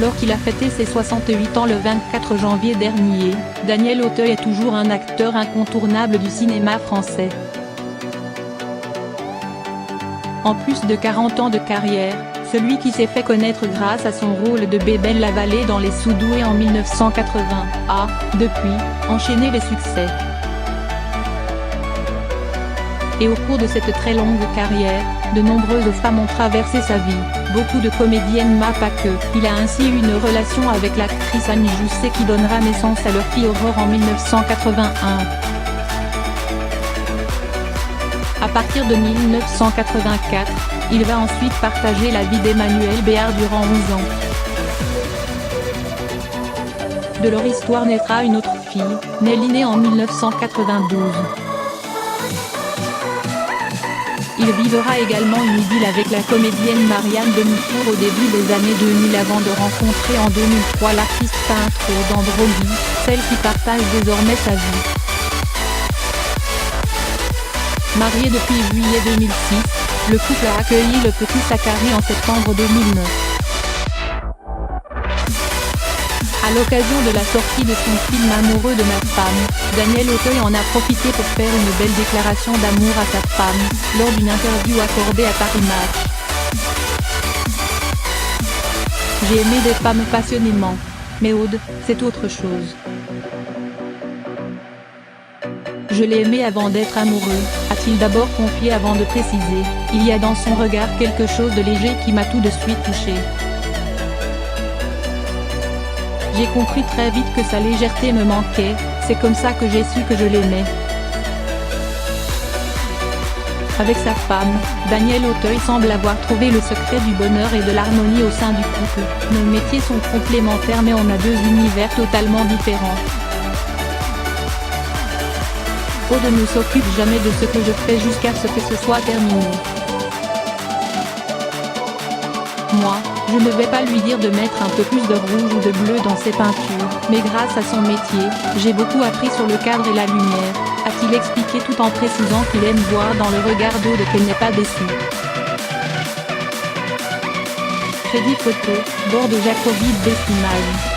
Alors qu'il a fêté ses 68 ans le 24 janvier dernier, Daniel Auteuil est toujours un acteur incontournable du cinéma français. En plus de 40 ans de carrière, celui qui s'est fait connaître grâce à son rôle de Bébel Lavallée dans Les Sous-Doués en 1980, a, depuis, enchaîné les succès. Et au cours de cette très longue carrière, de nombreuses femmes ont traversé sa vie, beaucoup de comédiennes mais pas que. Il a ainsi eu une relation avec l'actrice Annie Jousset qui donnera naissance à leur fille Aurore en 1981. À partir de 1984, il va ensuite partager la vie d'Emmanuelle Béard durant 11 ans. De leur histoire naîtra une autre fille, Nelly née en 1992. Il vivra également une idylle avec la comédienne Marianne Demicourt au début des années 2000 avant de rencontrer en 2003 l'artiste peintre d'Androgy, celle qui partage désormais sa vie. Marié depuis juillet 2006, le couple a accueilli le petit Zachary en septembre 2009. À l'occasion de la sortie de son film Amoureux de ma femme, Daniel Auteuil en a profité pour faire une belle déclaration d'amour à sa femme, lors d'une interview accordée à Paris Match. J'ai aimé des femmes passionnément. Mais Aude, c'est autre chose. Je l'ai aimé avant d'être amoureux, a-t-il d'abord confié avant de préciser. Il y a dans son regard quelque chose de léger qui m'a tout de suite touché. J'ai compris très vite que sa légèreté me manquait, c'est comme ça que j'ai su que je l'aimais. Avec sa femme, Daniel Auteuil semble avoir trouvé le secret du bonheur et de l'harmonie au sein du couple. Nos métiers sont complémentaires mais on a deux univers totalement différents. Aude ne s'occupe jamais de ce que je fais jusqu'à ce que ce soit terminé. Moi, je ne vais pas lui dire de mettre un peu plus de rouge ou de bleu dans ses peintures, mais grâce à son métier, j'ai beaucoup appris sur le cadre et la lumière, a-t-il expliqué tout en précisant qu'il aime voir dans le regard d'Aude qu'elle n'est pas déçue. Crédit photo, Borde Jacobi Best Image.